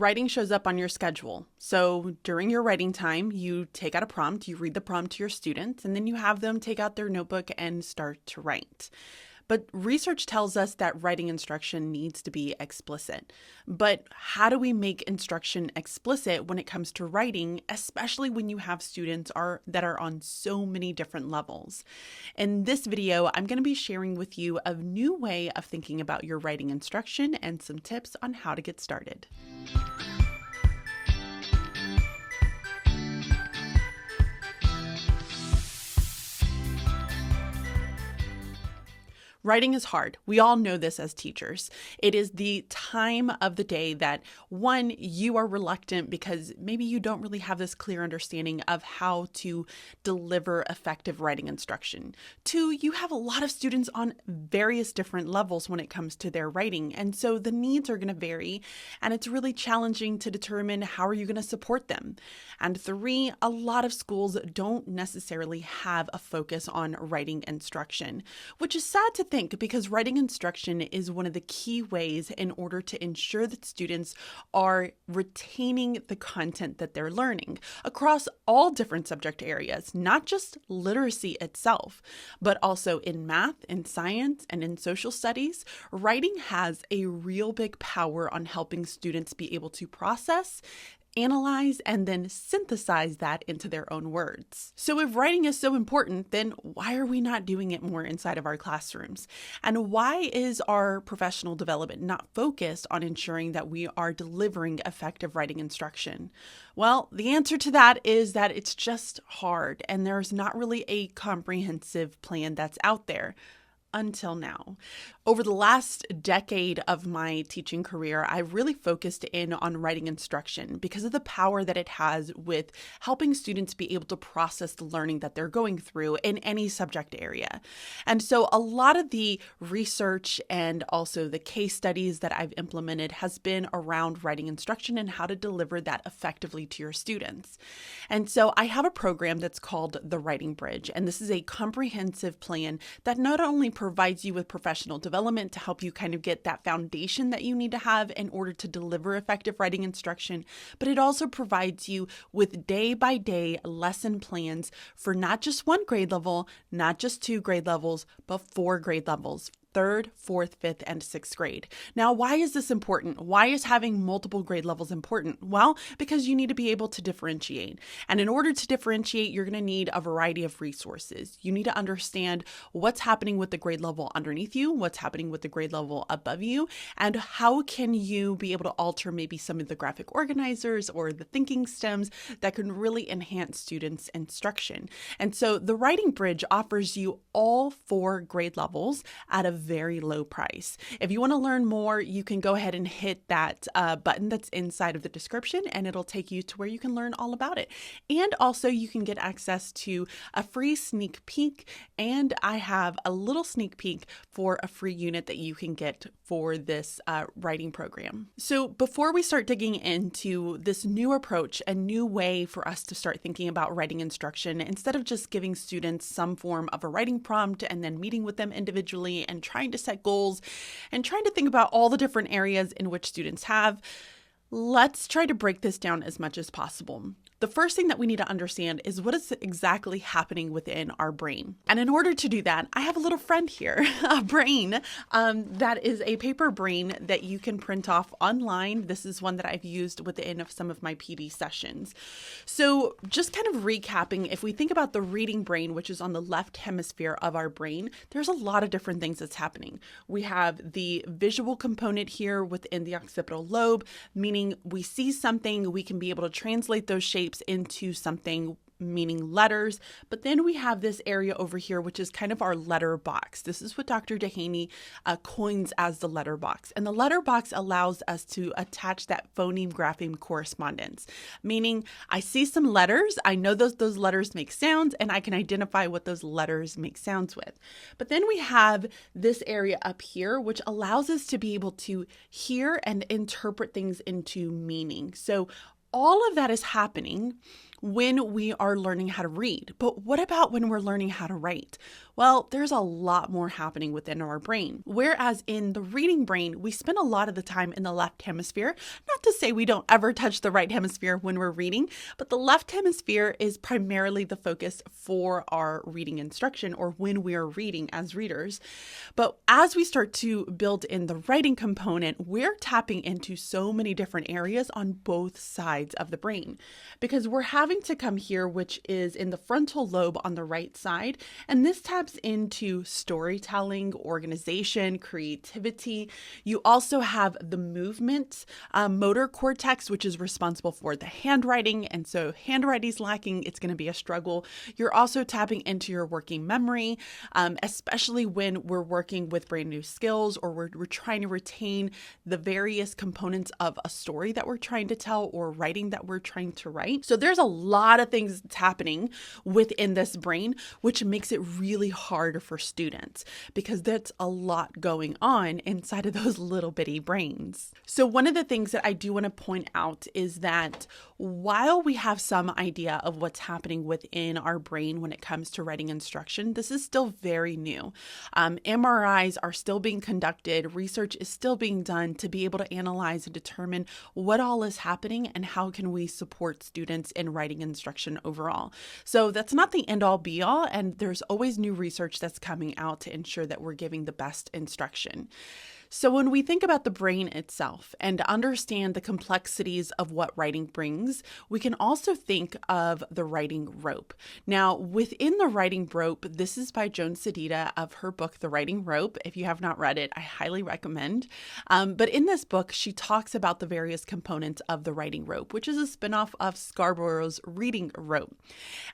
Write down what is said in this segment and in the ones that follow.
writing shows up on your schedule. So during your writing time, you take out a prompt, you read the prompt to your students, and then you have them take out their notebook and start to write. But research tells us that writing instruction needs to be explicit. But how do we make instruction explicit when it comes to writing, especially when you have students that are on so many different levels? In this video, I'm going to be sharing with you a new way of thinking about your writing instruction and some tips on how to get started. Writing is hard. We all know this as teachers. It is the time of the day that, one, you are reluctant because maybe you don't really have this clear understanding of how to deliver effective writing instruction. Two, you have a lot of students on various different levels when it comes to their writing, and so the needs are going to vary, and it's really challenging to determine how are you going to support them. And three, a lot of schools don't necessarily have a focus on writing instruction, which is sad to think because writing instruction is one of the key ways in order to ensure that students are retaining the content that they're learning across all different subject areas, not just literacy itself, but also in math, in science, and in social studies. Writing has a real big power on helping students be able to process, analyze, and then synthesize that into their own words. So if writing is so important, then why are we not doing it more inside of our classrooms? And why is our professional development not focused on ensuring that we are delivering effective writing instruction? Well, the answer to that is that it's just hard, and there's not really a comprehensive plan that's out there. Until now. Over the last decade of my teaching career, I've really focused in on writing instruction because of the power that it has with helping students be able to process the learning that they're going through in any subject area. And so a lot of the research and also the case studies that I've implemented has been around writing instruction and how to deliver that effectively to your students. And so I have a program that's called the Writing Bridge, and this is a comprehensive plan that not only provides you with professional development to help you kind of get that foundation that you need to have in order to deliver effective writing instruction, but it also provides you with day-by-day lesson plans for not just one grade level, not just 2 grade levels, but 4 grade levels. 3rd, 4th, 5th, and 6th grade. Now, why is this important? Why is having multiple grade levels important? Well, because you need to be able to differentiate. And in order to differentiate, you're going to need a variety of resources. You need to understand what's happening with the grade level underneath you, what's happening with the grade level above you, and how can you be able to alter maybe some of the graphic organizers or the thinking stems that can really enhance students' instruction. And so the Writing Bridge offers you all 4 grade levels at a very low price. If you want to learn more, you can go ahead and hit that button that's inside of the description, and it'll take you to where you can learn all about it. And also you can get access to a free sneak peek, and I have a little sneak peek for a free unit that you can get for this writing program. So before we start digging into this new approach, a new way for us to start thinking about writing instruction, instead of just giving students some form of a writing prompt and then meeting with them individually and trying to set goals and trying to think about all the different areas in which students have, let's try to break this down as much as possible. The first thing that we need to understand is what is exactly happening within our brain. And in order to do that, I have a little friend here, a brain that is a paper brain that you can print off online. This is one that I've used within some of my PD sessions. So just kind of recapping, if we think about the reading brain, which is on the left hemisphere of our brain, there's a lot of different things that's happening. We have the visual component here within the occipital lobe, meaning we see something, we can be able to translate those shapes into something meaning letters. But then we have this area over here, which is kind of our letter box. This is what Dr. Dehaney coins as the letter box. And the letter box allows us to attach that phoneme-grapheme correspondence, meaning I see some letters, I know those letters make sounds, and I can identify what those letters make sounds with. But then we have this area up here, which allows us to be able to hear and interpret things into meaning. So all of that is happening when we are learning how to read. But what about when we're learning how to write? Well, there's a lot more happening within our brain. Whereas in the reading brain, we spend a lot of the time in the left hemisphere. Not to say we don't ever touch the right hemisphere when we're reading, but the left hemisphere is primarily the focus for our reading instruction or when we are reading as readers. But as we start to build in the writing component, we're tapping into so many different areas on both sides of the brain because we're having to come here, which is in the frontal lobe on the right side. And this taps into storytelling, organization, creativity. You also have the movement, motor cortex, which is responsible for the handwriting. And so handwriting's lacking, it's going to be a struggle. You're also tapping into your working memory, especially when we're working with brand new skills or we're trying to retain the various components of a story that we're trying to tell or writing that we're trying to write. So there's a lot of things that's happening within this brain, which makes it really hard for students because that's a lot going on inside of those little bitty brains. So one of the things that I do want to point out is that while we have some idea of what's happening within our brain when it comes to writing instruction, this is still very new. MRIs are still being conducted. Research is still being done to be able to analyze and determine what all is happening and how can we support students in writing instruction overall. So that's not the end all be all, and there's always new research that's coming out to ensure that we're giving the best instruction. So when we think about the brain itself and understand the complexities of what writing brings, we can also think of the writing rope. Now, within the writing rope, this is by Joan Sedita of her book, The Writing Rope. If you have not read it, I highly recommend. But in this book, she talks about the various components of the writing rope, which is a spinoff of Scarborough's reading rope.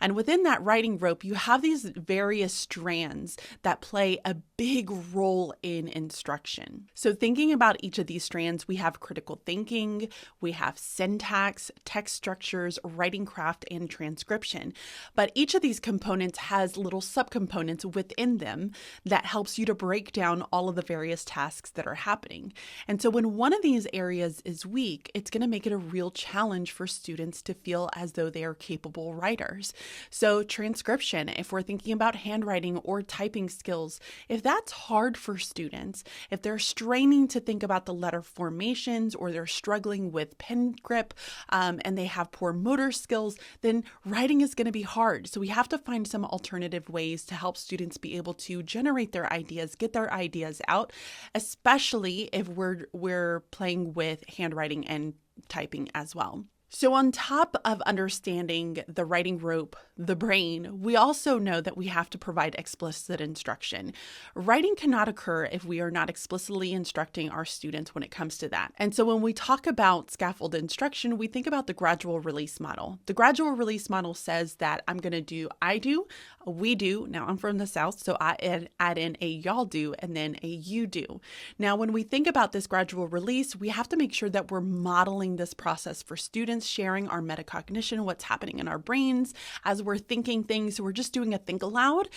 And within that writing rope, you have these various strands that play a big role in instruction. So thinking about each of these strands, we have critical thinking, we have syntax, text structures, writing craft, and transcription. But each of these components has little subcomponents within them that helps you to break down all of the various tasks that are happening. And so when one of these areas is weak, it's going to make it a real challenge for students to feel as though they are capable writers. So transcription, if we're thinking about handwriting or typing skills, if that's hard for students, if they're straining to think about the letter formations or they're struggling with pen grip and they have poor motor skills, then writing is going to be hard. So we have to find some alternative ways to help students be able to generate their ideas, get their ideas out, especially if we're playing with handwriting and typing as well. So on top of understanding the writing rope, the brain, we also know that we have to provide explicit instruction. Writing cannot occur if we are not explicitly instructing our students when it comes to that. And so when we talk about scaffold instruction, we think about the gradual release model. The gradual release model says that I'm going to do, I do, we do. Now I'm from the South, so I add in a y'all do and then a you do. Now, when we think about this gradual release, we have to make sure that we're modeling this process for students, sharing our metacognition, what's happening in our brains as we're thinking things. So we're just doing a think aloud.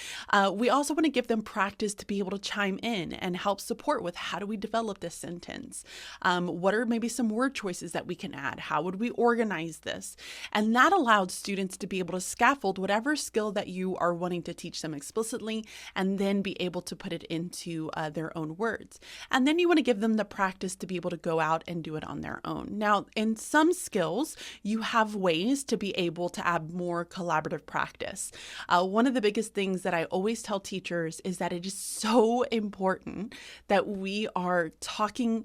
We also want to give them practice to be able to chime in and help support with how do we develop this sentence? What are maybe some word choices that we can add? How would we organize this? And that allowed students to be able to scaffold whatever skill that you are wanting to teach them explicitly and then be able to put it into their own words. And then you want to give them the practice to be able to go out and do it on their own. Now, in some skills, you have ways to be able to add more collaborative practice. One of the biggest things that I always tell teachers is that it is so important that we are talking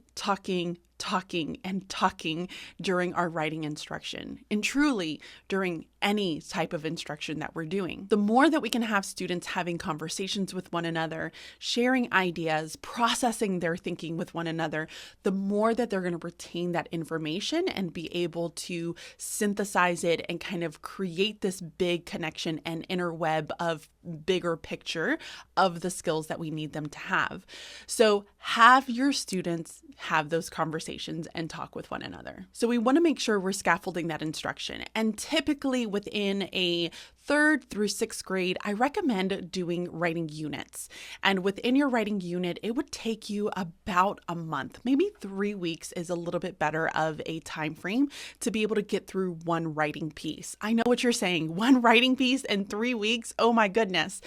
during our writing instruction, and truly during any type of instruction that we're doing. The more that we can have students having conversations with one another, sharing ideas, processing their thinking with one another, the more that they're going to retain that information and be able to synthesize it and kind of create this big connection and interweb of bigger picture of the skills that we need them to have. So have your students have those conversations conversations and talk with one another. So we want to make sure we're scaffolding that instruction. And typically within a 3rd through 6th grade, I recommend doing writing units. And within your writing unit, it would take you about a month. Maybe 3 weeks is a little bit better of a time frame to be able to get through one writing piece. I know what you're saying. One writing piece in 3 weeks? Oh my goodness.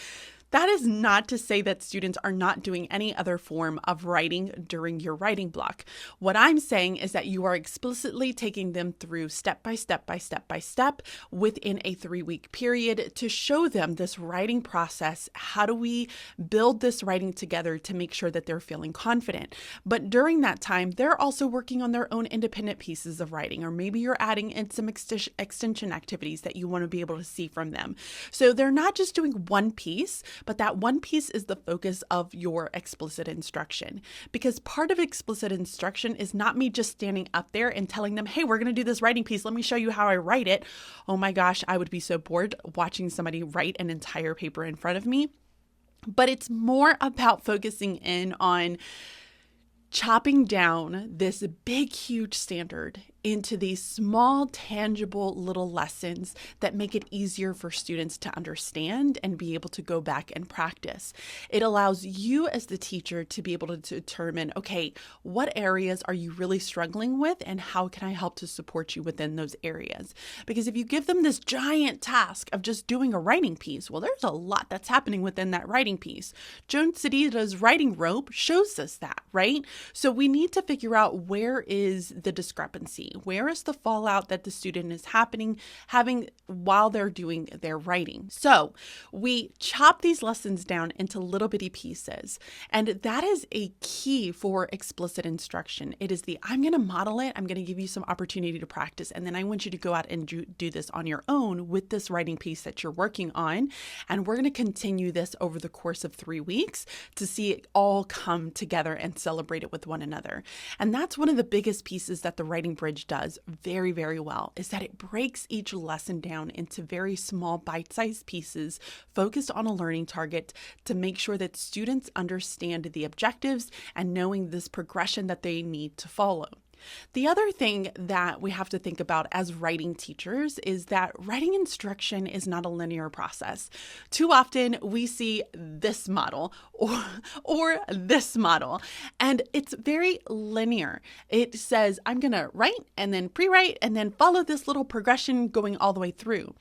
That is not to say that students are not doing any other form of writing during your writing block. What I'm saying is that you are explicitly taking them through step by step within a 3-week period to show them this writing process. How do we build this writing together to make sure that they're feeling confident? But during that time, they're also working on their own independent pieces of writing, or maybe you're adding in some extension activities that you want to be able to see from them. So they're not just doing one piece, but that one piece is the focus of your explicit instruction. Because part of explicit instruction is not me just standing up there and telling them, hey, we're going to do this writing piece. Let me show you how I write it. Oh my gosh, I would be so bored watching somebody write an entire paper in front of me. But it's more about focusing in on chopping down this big, huge standard into these small, tangible little lessons that make it easier for students to understand and be able to go back and practice. It allows you as the teacher to be able to determine, okay, what areas are you really struggling with and how can I help to support you within those areas? Because if you give them this giant task of just doing a writing piece, well, there's a lot that's happening within that writing piece. Joan Sedita's writing rope shows us that, right? So we need to figure out where is the discrepancy. Where is the fallout that the student is having while they're doing their writing? So we chop these lessons down into little bitty pieces. And that is a key for explicit instruction. It is I'm going to model it. I'm going to give you some opportunity to practice. And then I want you to go out and do this on your own with this writing piece that you're working on. And we're going to continue this over the course of 3 weeks to see it all come together and celebrate it with one another. And that's one of the biggest pieces that the writing bridge does very, very well, is that it breaks each lesson down into very small bite-sized pieces focused on a learning target to make sure that students understand the objectives and knowing this progression that they need to follow. The other thing that we have to think about as writing teachers is that writing instruction is not a linear process. Too often we see this model or this model, and it's very linear. It says, I'm going to write and then pre-write and then follow this little progression going all the way through.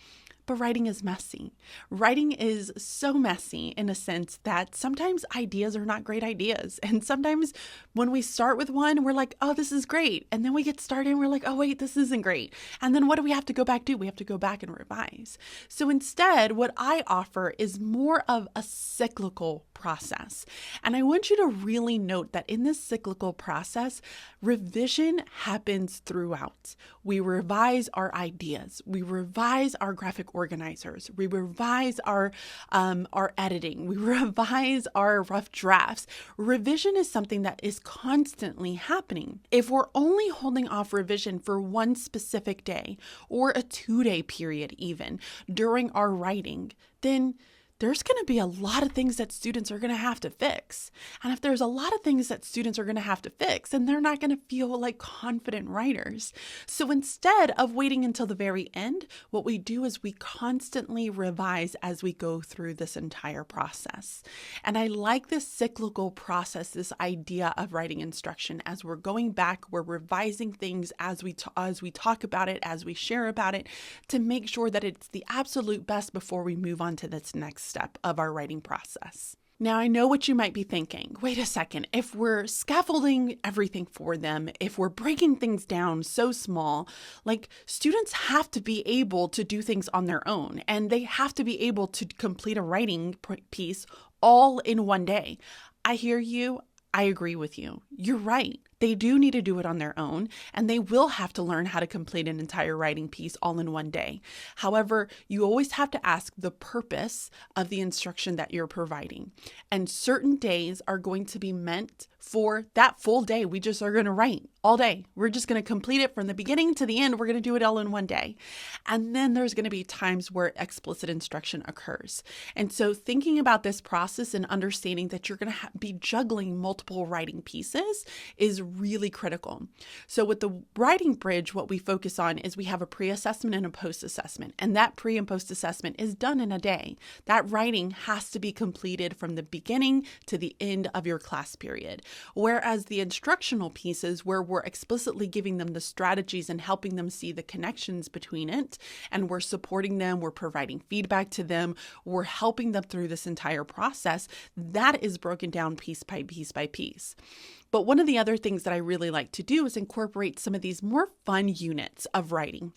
But writing is messy. Writing is so messy in a sense that sometimes ideas are not great ideas. And sometimes when we start with one, we're like, oh, this is great. And then we get started and we're like, oh, wait, this isn't great. And then what do we have to go back to? We have to go back and revise. So instead, what I offer is more of a cyclical process. And I want you to really note that in this cyclical process, revision happens throughout. We revise our ideas. We revise our graphic organizers. We revise our editing. We revise our rough drafts. Revision is something that is constantly happening. If we're only holding off revision for one specific day or a 2-day period even during our writing, then there's going to be a lot of things that students are going to have to fix. And if there's a lot of things that students are going to have to fix, then they're not going to feel like confident writers. So instead of waiting until the very end, what we do is we constantly revise as we go through this entire process. And I like this cyclical process, this idea of writing instruction. As we're going back, we're revising things as we talk about it, as we share about it, to make sure that it's the absolute best before we move on to this next step of our writing process. Now, I know what you might be thinking. Wait a second. If we're scaffolding everything for them, if we're breaking things down so small, like students have to be able to do things on their own, and they have to be able to complete a writing piece all in one day. I hear you. I agree with you. You're right. They do need to do it on their own, and they will have to learn how to complete an entire writing piece all in one day. However, you always have to ask the purpose of the instruction that you're providing. And certain days are going to be meant for that full day. We just are going to write all day. We're just going to complete it from the beginning to the end. We're going to do it all in one day. And then there's going to be times where explicit instruction occurs. And so thinking about this process and understanding that you're going to be juggling multiple writing pieces is really critical. So with the writing bridge, what we focus on is we have a pre-assessment and a post-assessment. And that pre and post-assessment is done in a day. That writing has to be completed from the beginning to the end of your class period. Whereas the instructional pieces, where we're explicitly giving them the strategies and helping them see the connections between it, and we're supporting them, we're providing feedback to them, we're helping them through this entire process, that is broken down piece by piece by piece. But one of the other things that I really like to do is incorporate some of these more fun units of writing.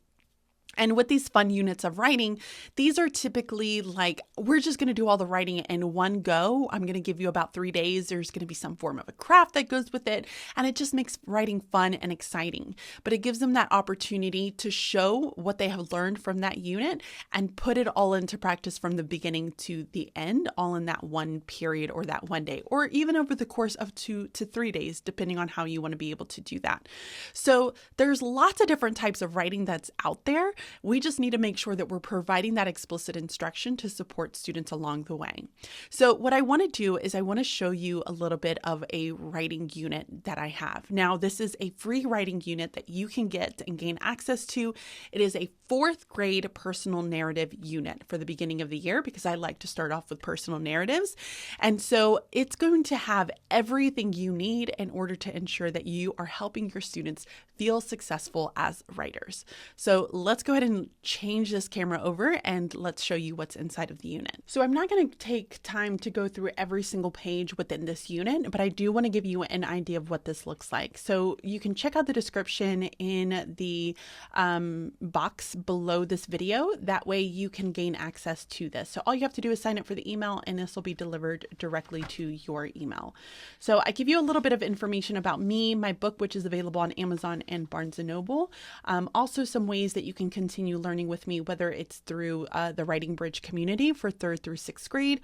And with these fun units of writing, these are typically like, we're just going to do all the writing in one go. I'm going to give you about 3 days. There's going to be some form of a craft that goes with it. And it just makes writing fun and exciting. But it gives them that opportunity to show what they have learned from that unit and put it all into practice from the beginning to the end, all in that one period or that one day, or even over the course of 2 to 3 days, depending on how you want to be able to do that. So there's lots of different types of writing that's out there. We just need to make sure that we're providing that explicit instruction to support students along the way. So what I want to do is I want to show you a little bit of a writing unit that I have. Now, this is a free writing unit that you can get and gain access to. It is a 4th grade personal narrative unit for the beginning of the year, because I like to start off with personal narratives. And so it's going to have everything you need in order to ensure that you are helping your students feel successful as writers. So let's go ahead and change this camera over and let's show you what's inside of the unit. So I'm not going to take time to go through every single page within this unit, but I do want to give you an idea of what this looks like. So you can check out the description in the box below this video. That way you can gain access to this. So all you have to do is sign up for the email and this will be delivered directly to your email. So I give you a little bit of information about me, my book, which is available on Amazon and Barnes & Noble. Also some ways that you can continue learning with me, whether it's through the Writing Bridge community for 3rd through 6th grade,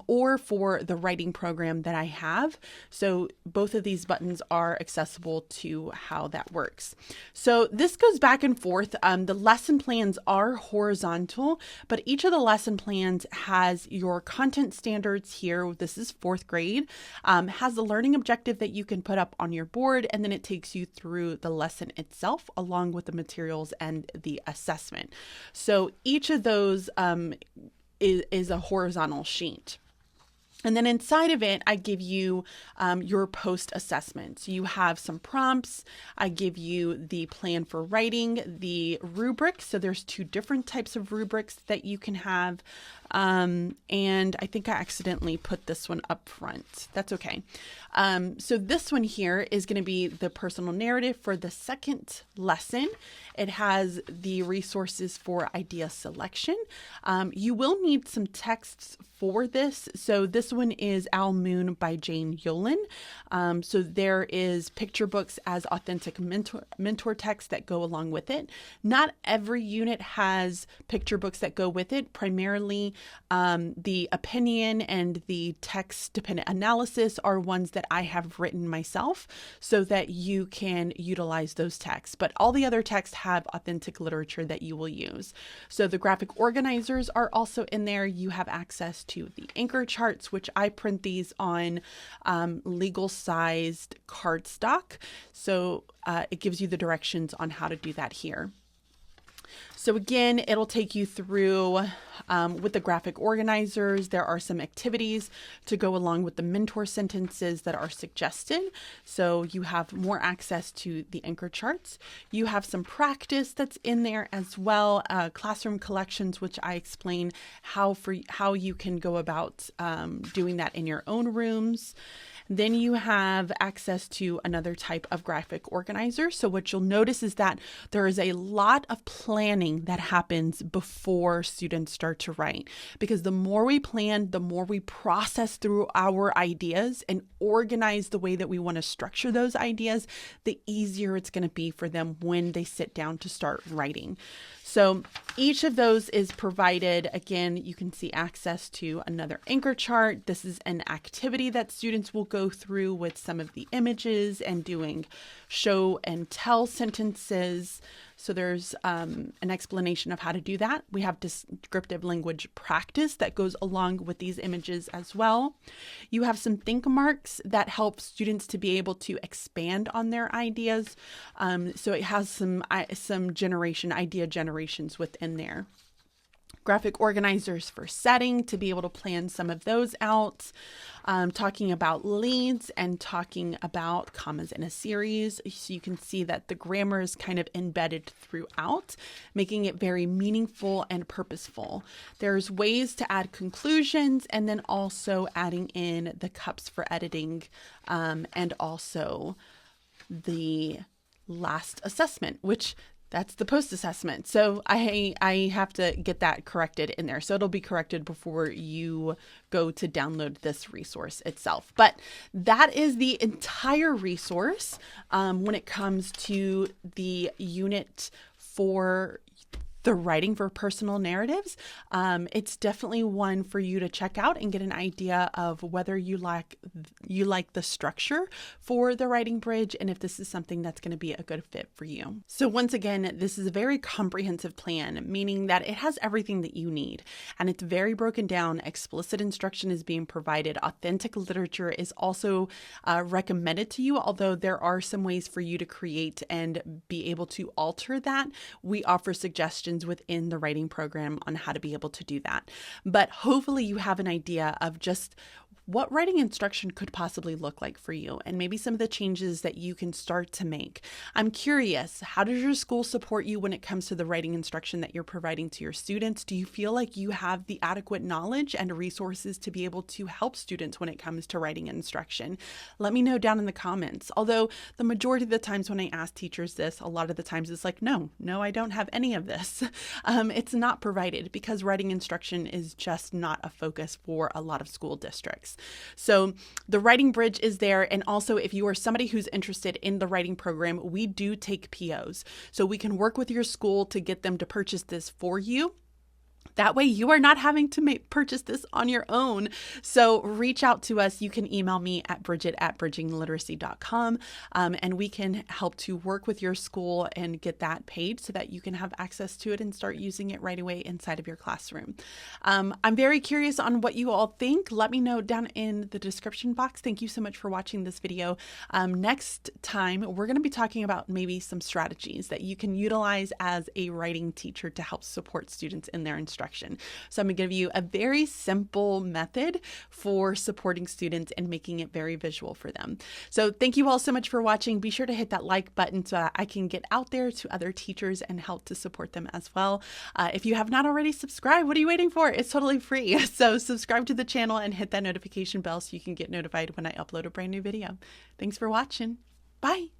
or for the writing program that I have. So both of these buttons are accessible to how that works. So this goes back and forth. The lesson plans are horizontal, but each of the lesson plans has your content standards here. This is 4th grade, has the learning objective that you can put up on your board, and then it takes you through the lesson itself along with the materials and the assessment. So each of those is a horizontal sheet. And then inside of it, I give you your post assessments. You have some prompts. I give you the plan for writing, the rubrics. So there's 2 different types of rubrics that you can have. And I think I accidentally put this one up front. That's okay. So this one here is going to be the personal narrative for the 2nd lesson. It has the resources for idea selection. You will need some texts for this. So this one is Owl Moon by Jane Yolen. So there is picture books as authentic mentor texts that go along with it. Not every unit has picture books that go with it. Primarily, the opinion and the text dependent analysis are ones that I have written myself so that you can utilize those texts. But all the other texts have authentic literature that you will use. So the graphic organizers are also in there. You have access to the anchor charts, which I print these on legal sized cardstock. So it gives you the directions on how to do that here. So again, it'll take you through with the graphic organizers. There are some activities to go along with the mentor sentences that are suggested. So you have more access to the anchor charts. You have some practice that's in there as well. Classroom collections, which I explain how you can go about doing that in your own rooms. Then you have access to another type of graphic organizer. So what you'll notice is that there is a lot of planning that happens before students start to write, because the more we plan, the more we process through our ideas and organize the way that we want to structure those ideas, the easier it's going to be for them when they sit down to start writing. So Each of those is provided. Again, you can see access to another anchor chart. This is an activity that students will go through with some of the images and doing show and tell sentences. So there's an explanation of how to do that. We have descriptive language practice that goes along with these images as well. You have some think marks that help students to be able to expand on their ideas. So it has some idea generations within there. Graphic organizers for setting to be able to plan some of those out. Talking about leads and talking about commas in a series. So you can see that the grammar is kind of embedded throughout, making it very meaningful and purposeful. There's ways to add conclusions and then also adding in the cups for editing and also the last assessment, which that's the post-assessment. So I have to get that corrected in there. So it'll be corrected before you go to download this resource itself. But that is the entire resource when it comes to the unit for the writing for personal narratives. It's definitely one for you to check out and get an idea of whether you like the structure for the writing bridge and if this is something that's going to be a good fit for you. So once again, this is a very comprehensive plan, meaning that it has everything that you need and it's very broken down. Explicit instruction is being provided. Authentic literature is also recommended to you, although there are some ways for you to create and be able to alter that. We offer suggestions within the writing program on how to be able to do that. But hopefully you have an idea of just what writing instruction could possibly look like for you and maybe some of the changes that you can start to make. I'm curious, how does your school support you when it comes to the writing instruction that you're providing to your students? Do you feel like you have the adequate knowledge and resources to be able to help students when it comes to writing instruction? Let me know down in the comments. Although the majority of the times when I ask teachers this, a lot of the times it's like, no, I don't have any of this. It's not provided because writing instruction is just not a focus for a lot of school districts. So the writing bridge is there. And also if you are somebody who's interested in the writing program, we do take POs. So we can work with your school to get them to purchase this for you. That way you are not having to purchase this on your own. So reach out to us. You can email me at bridget@bridgingliteracy.com and we can help to work with your school and get that paid so that you can have access to it and start using it right away inside of your classroom. I'm very curious on what you all think. Let me know down in the description box. Thank you so much for watching this video. Next time, we're going to be talking about maybe some strategies that you can utilize as a writing teacher to help support students in their instruction. So I'm going to give you a very simple method for supporting students and making it very visual for them. So thank you all so much for watching. Be sure to hit that like button so that I can get out there to other teachers and help to support them as well. If you have not already subscribed, what are you waiting for? It's totally free. So subscribe to the channel and hit that notification bell so you can get notified when I upload a brand new video. Thanks for watching. Bye.